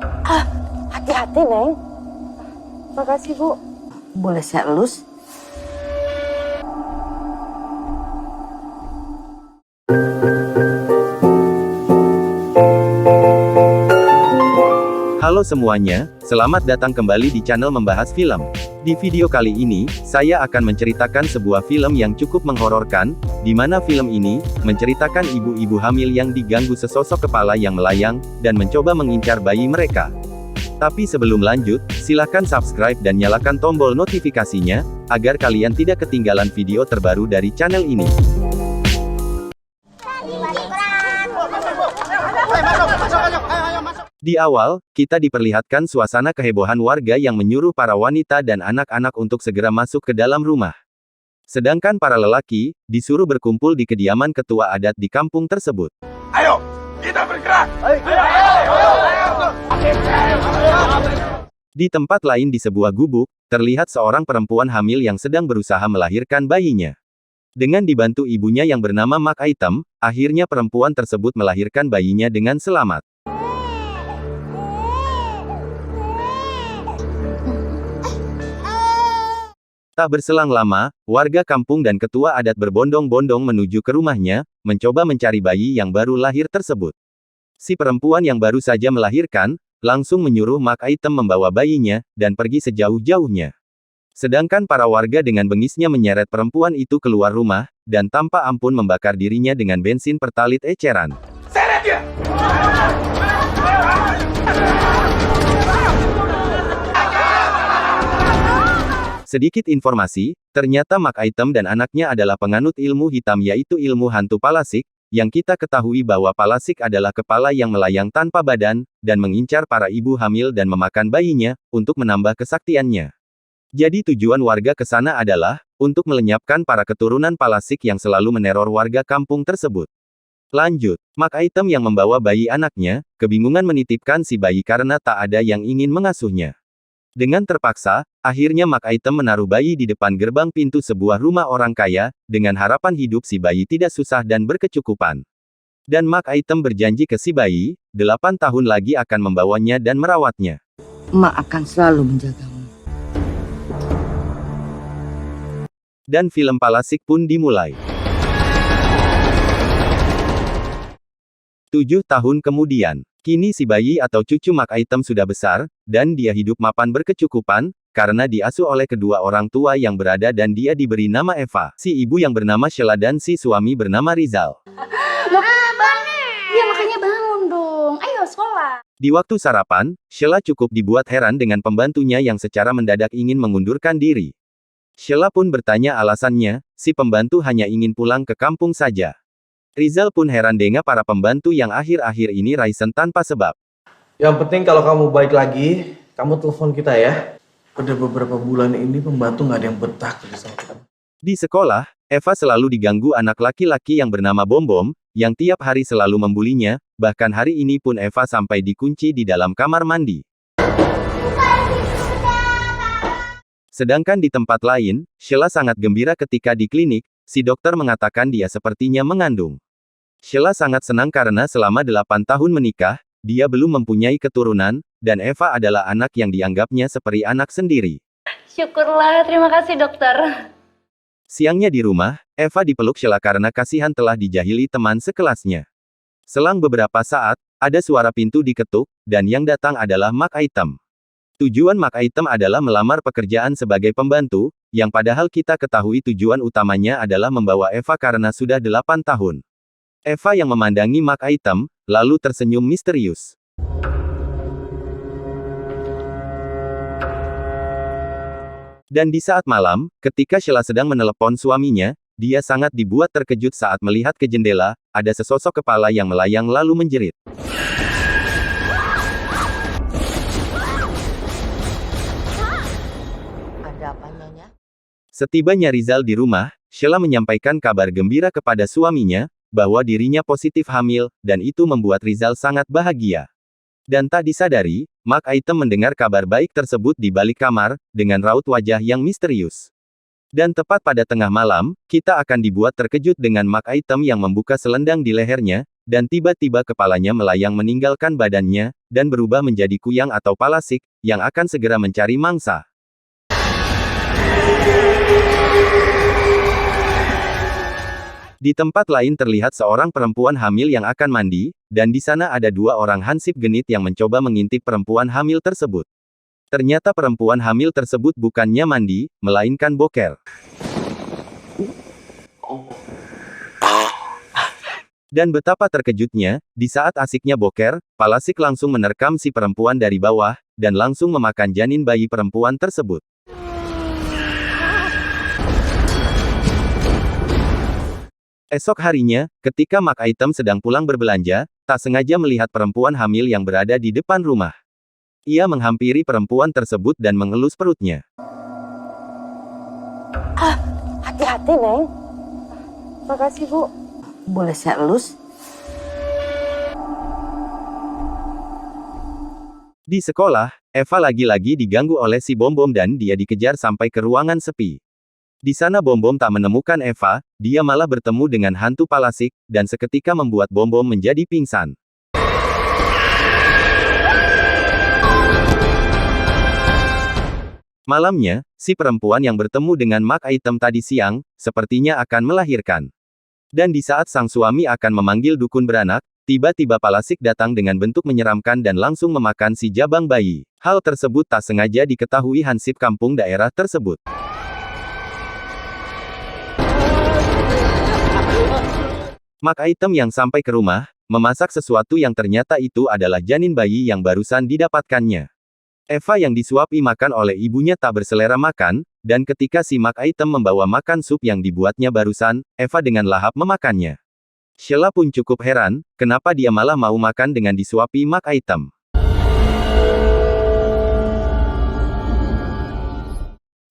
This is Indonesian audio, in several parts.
Ah, hati-hati, Neng. Makasih, Bu. Boleh saya elus? Halo semuanya, selamat datang kembali di channel Membahas Film. Di video kali ini, saya akan menceritakan sebuah film yang cukup menghororkan, di mana film ini menceritakan ibu-ibu hamil yang diganggu sesosok kepala yang melayang, dan mencoba mengincar bayi mereka. Tapi sebelum lanjut, silakan subscribe dan nyalakan tombol notifikasinya, agar kalian tidak ketinggalan video terbaru dari channel ini. Di awal, kita diperlihatkan suasana kehebohan warga yang menyuruh para wanita dan anak-anak untuk segera masuk ke dalam rumah. Sedangkan para lelaki, disuruh berkumpul di kediaman ketua adat di kampung tersebut. Ayo, kita bergerak! Di tempat lain di sebuah gubuk, terlihat seorang perempuan hamil yang sedang berusaha melahirkan bayinya. Dengan dibantu ibunya yang bernama Mak Item, akhirnya perempuan tersebut melahirkan bayinya dengan selamat. Tak berselang lama, warga kampung dan ketua adat berbondong-bondong menuju ke rumahnya, mencoba mencari bayi yang baru lahir tersebut. Si perempuan yang baru saja melahirkan, langsung menyuruh Mak Item membawa bayinya, dan pergi sejauh-jauhnya. Sedangkan para warga dengan bengisnya menyeret perempuan itu keluar rumah, dan tanpa ampun membakar dirinya dengan bensin pertalit eceran. Seret dia! Sedikit informasi, ternyata Mak Item dan anaknya adalah penganut ilmu hitam yaitu ilmu hantu Palasik, yang kita ketahui bahwa Palasik adalah kepala yang melayang tanpa badan, dan mengincar para ibu hamil dan memakan bayinya, untuk menambah kesaktiannya. Jadi tujuan warga ke sana adalah, untuk melenyapkan para keturunan Palasik yang selalu meneror warga kampung tersebut. Lanjut, Mak Item yang membawa bayi anaknya, kebingungan menitipkan si bayi karena tak ada yang ingin mengasuhnya. Dengan terpaksa, akhirnya Mak Item menaruh bayi di depan gerbang pintu sebuah rumah orang kaya, dengan harapan hidup si bayi tidak susah dan berkecukupan. Dan Mak Item berjanji ke si bayi, 8 tahun lagi akan membawanya dan merawatnya. Mak akan selalu menjagamu. Dan film Palasik pun dimulai. 7 tahun kemudian, kini si bayi atau cucu Mak Item sudah besar, dan dia hidup mapan berkecukupan, karena diasuh oleh kedua orang tua yang berada dan dia diberi nama Eva, si ibu yang bernama Sheila dan si suami bernama Rizal. Iya makanya bangun dong, ayo sekolah. Di waktu sarapan, Sheila cukup dibuat heran dengan pembantunya yang secara mendadak ingin mengundurkan diri. Sheila pun bertanya alasannya, si pembantu hanya ingin pulang ke kampung saja. Rizal pun heran dengan para pembantu yang akhir-akhir ini raisen tanpa sebab. Yang penting kalau kamu baik lagi, kamu telepon kita ya. Udah beberapa bulan ini pembantu nggak ada yang betah kerja sama kita. Di sekolah, Eva selalu diganggu anak laki-laki yang bernama Bom Bom, yang tiap hari selalu membulinya, bahkan hari ini pun Eva sampai dikunci di dalam kamar mandi. Sedangkan di tempat lain, Sheila sangat gembira ketika di klinik, si dokter mengatakan dia sepertinya mengandung. Sheila sangat senang karena selama 8 tahun menikah, dia belum mempunyai keturunan, dan Eva adalah anak yang dianggapnya seperti anak sendiri. Syukurlah, terima kasih dokter. Siangnya di rumah, Eva dipeluk Sheila karena kasihan telah dijahili teman sekelasnya. Selang beberapa saat, ada suara pintu diketuk, dan yang datang adalah Mak Item. Tujuan Mak Item adalah melamar pekerjaan sebagai pembantu, yang padahal kita ketahui tujuan utamanya adalah membawa Eva karena sudah 8 tahun. Eva yang memandangi Mak Item, lalu tersenyum misterius. Dan di saat malam, ketika Sheila sedang menelepon suaminya, dia sangat dibuat terkejut saat melihat ke jendela, ada sesosok kepala yang melayang lalu menjerit. Ada apa, Nyonya? Setibanya Rizal di rumah, Sheila menyampaikan kabar gembira kepada suaminya, bahwa dirinya positif hamil, dan itu membuat Rizal sangat bahagia. Dan tak disadari, Mak Item mendengar kabar baik tersebut di balik kamar, dengan raut wajah yang misterius. Dan tepat pada tengah malam, kita akan dibuat terkejut dengan Mak Item yang membuka selendang di lehernya, dan tiba-tiba kepalanya melayang meninggalkan badannya, dan berubah menjadi kuyang atau palasik, yang akan segera mencari mangsa. Di tempat lain terlihat seorang perempuan hamil yang akan mandi, dan di sana ada dua orang hansip genit yang mencoba mengintip perempuan hamil tersebut. Ternyata perempuan hamil tersebut bukannya mandi, melainkan boker. Dan betapa terkejutnya, di saat asiknya boker, palasik langsung menerkam si perempuan dari bawah, dan langsung memakan janin bayi perempuan tersebut. Esok harinya, ketika Mak Item sedang pulang berbelanja, tak sengaja melihat perempuan hamil yang berada di depan rumah. Ia menghampiri perempuan tersebut dan mengelus perutnya. Hati-hati, Neng. Makasih, Bu. Boleh saya elus? Di sekolah, Eva lagi-lagi diganggu oleh si Bom-Bom dan dia dikejar sampai ke ruangan sepi. Di sana Bom-Bom tak menemukan Eva, dia malah bertemu dengan hantu palasik, dan seketika membuat Bom-Bom menjadi pingsan. Malamnya, si perempuan yang bertemu dengan Mak Item tadi siang, sepertinya akan melahirkan. Dan di saat sang suami akan memanggil dukun beranak, tiba-tiba palasik datang dengan bentuk menyeramkan dan langsung memakan si jabang bayi. Hal tersebut tak sengaja diketahui hansip kampung daerah tersebut. Mak Item yang sampai ke rumah, memasak sesuatu yang ternyata itu adalah janin bayi yang barusan didapatkannya. Eva yang disuapi makan oleh ibunya tak berselera makan, dan ketika si Mak Item membawa makan sup yang dibuatnya barusan, Eva dengan lahap memakannya. Sheila pun cukup heran, kenapa dia malah mau makan dengan disuapi Mak Item.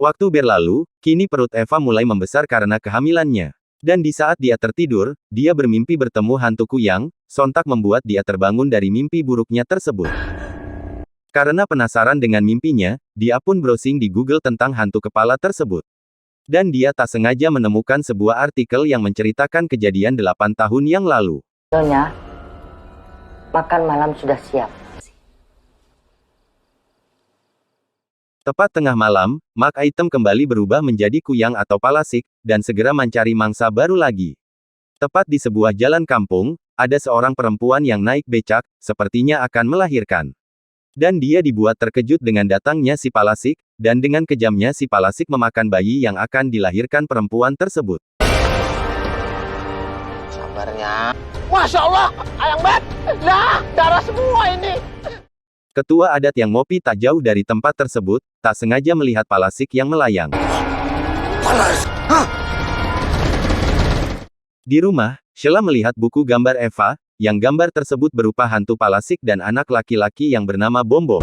Waktu berlalu, kini perut Eva mulai membesar karena kehamilannya. Dan di saat dia tertidur, dia bermimpi bertemu hantu kuyang, sontak membuat dia terbangun dari mimpi buruknya tersebut. Karena penasaran dengan mimpinya, dia pun browsing di Google tentang hantu kepala tersebut. Dan dia tak sengaja menemukan sebuah artikel yang menceritakan kejadian 8 tahun yang lalu. Nyonya, makan malam sudah siap. Tepat tengah malam, Mak Item kembali berubah menjadi kuyang atau palasik, dan segera mencari mangsa baru lagi. Tepat di sebuah jalan kampung, ada seorang perempuan yang naik becak, sepertinya akan melahirkan. Dan dia dibuat terkejut dengan datangnya si palasik, dan dengan kejamnya si palasik memakan bayi yang akan dilahirkan perempuan tersebut. Sabarnya. Masya Allah, ayang bet. Nah, darah semua ini. Ketua adat yang ngopi tak jauh dari tempat tersebut, tak sengaja melihat palasik yang melayang. Panas. Di rumah, Sheila melihat buku gambar Eva, yang gambar tersebut berupa hantu palasik dan anak laki-laki yang bernama Bom-Bom.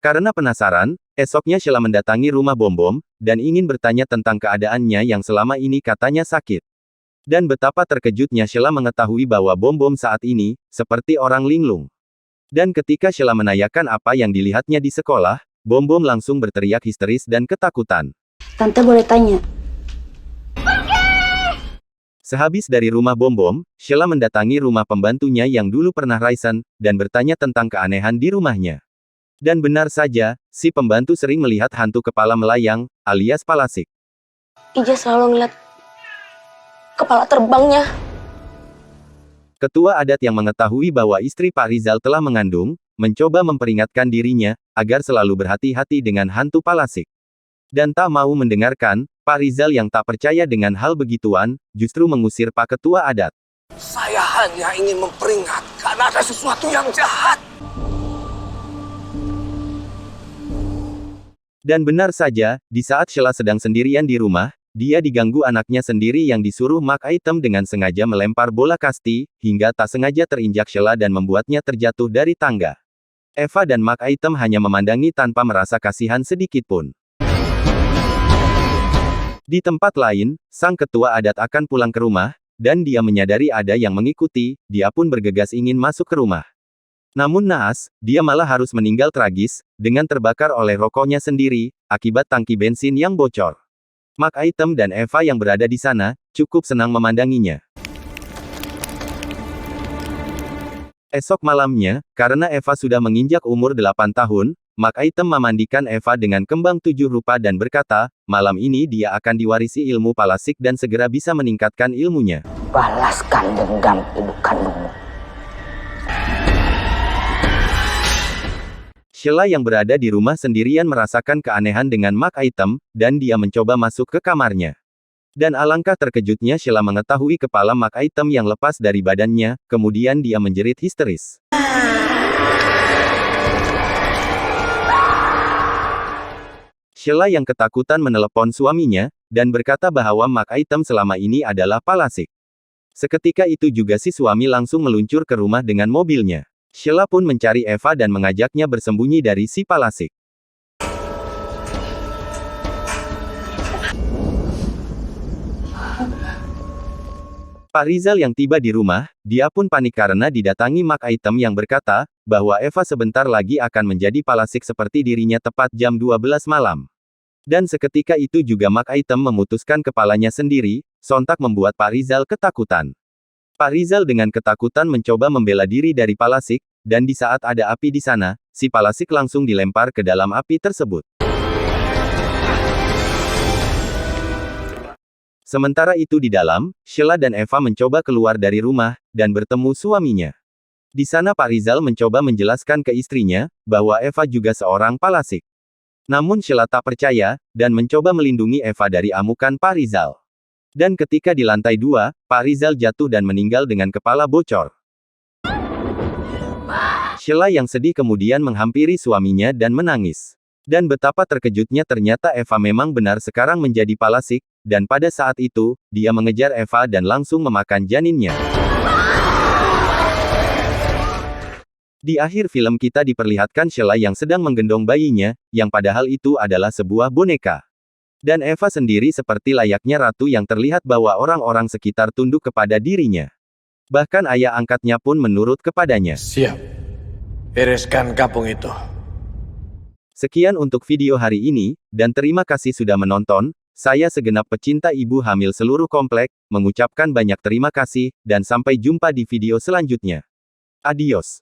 Karena penasaran, esoknya Sheila mendatangi rumah Bom-Bom, dan ingin bertanya tentang keadaannya yang selama ini katanya sakit. Dan betapa terkejutnya Sheila mengetahui bahwa Bom-Bom saat ini, seperti orang linglung. Dan ketika Sheila menanyakan apa yang dilihatnya di sekolah, Bom-Bom langsung berteriak histeris dan ketakutan. Tante boleh tanya? Sehabis dari rumah Bom-Bom, Sheila mendatangi rumah pembantunya yang dulu pernah Raisen, dan bertanya tentang keanehan di rumahnya. Dan benar saja, si pembantu sering melihat hantu kepala melayang, alias palasik. Ija selalu ngeliat kepala terbangnya. Ketua adat yang mengetahui bahwa istri Pak Rizal telah mengandung, mencoba memperingatkan dirinya, agar selalu berhati-hati dengan hantu palasik. Dan tak mau mendengarkan, Pak Rizal yang tak percaya dengan hal begituan, justru mengusir Pak Ketua adat. Saya hanya ingin memperingatkan ada sesuatu yang jahat. Dan benar saja, di saat Sheila sedang sendirian di rumah, dia diganggu anaknya sendiri yang disuruh Mak Item dengan sengaja melempar bola kasti, hingga tak sengaja terinjak Sheila dan membuatnya terjatuh dari tangga. Eva dan Mak Item hanya memandangi tanpa merasa kasihan sedikitpun. Di tempat lain, sang ketua adat akan pulang ke rumah, dan dia menyadari ada yang mengikuti, dia pun bergegas ingin masuk ke rumah. Namun naas, dia malah harus meninggal tragis, dengan terbakar oleh rokoknya sendiri, akibat tangki bensin yang bocor. Mark Item dan Eva yang berada di sana, cukup senang memandanginya. Esok malamnya, karena Eva sudah menginjak umur 8 tahun, Mark Item memandikan Eva dengan kembang 7 rupa dan berkata, malam ini dia akan diwarisi ilmu palasik dan segera bisa meningkatkan ilmunya. Balaskan dendam ibu kandungmu. Sheila yang berada di rumah sendirian merasakan keanehan dengan Mark Item, dan dia mencoba masuk ke kamarnya. Dan alangkah terkejutnya Sheila mengetahui kepala Mark Item yang lepas dari badannya, kemudian dia menjerit histeris. Sheila yang ketakutan menelepon suaminya, dan berkata bahwa Mark Item selama ini adalah palasik. Seketika itu juga si suami langsung meluncur ke rumah dengan mobilnya. Sheila pun mencari Eva dan mengajaknya bersembunyi dari si palasik. Pak Rizal yang tiba di rumah, dia pun panik karena didatangi Mark Item yang berkata, bahwa Eva sebentar lagi akan menjadi palasik seperti dirinya tepat jam 12 malam. Dan seketika itu juga Mark Item memutuskan kepalanya sendiri, sontak membuat Pak Rizal ketakutan. Pak Rizal dengan ketakutan mencoba membela diri dari palasik, dan di saat ada api di sana, si palasik langsung dilempar ke dalam api tersebut. Sementara itu di dalam, Sheila dan Eva mencoba keluar dari rumah, dan bertemu suaminya. Di sana Pak Rizal mencoba menjelaskan ke istrinya, bahwa Eva juga seorang palasik. Namun Sheila tak percaya, dan mencoba melindungi Eva dari amukan Pak Rizal. Dan ketika di lantai 2, Pak Rizal jatuh dan meninggal dengan kepala bocor. Sheila yang sedih kemudian menghampiri suaminya dan menangis. Dan betapa terkejutnya ternyata Eva memang benar sekarang menjadi palasik, dan pada saat itu, dia mengejar Eva dan langsung memakan janinnya. Di akhir film kita diperlihatkan Sheila yang sedang menggendong bayinya, yang padahal itu adalah sebuah boneka. Dan Eva sendiri seperti layaknya ratu yang terlihat bahwa orang-orang sekitar tunduk kepada dirinya. Bahkan ayah angkatnya pun menurut kepadanya. Siap. Bereskan kampung itu. Sekian untuk video hari ini, dan terima kasih sudah menonton. Saya segenap pecinta ibu hamil seluruh komplek, mengucapkan banyak terima kasih, dan sampai jumpa di video selanjutnya. Adios.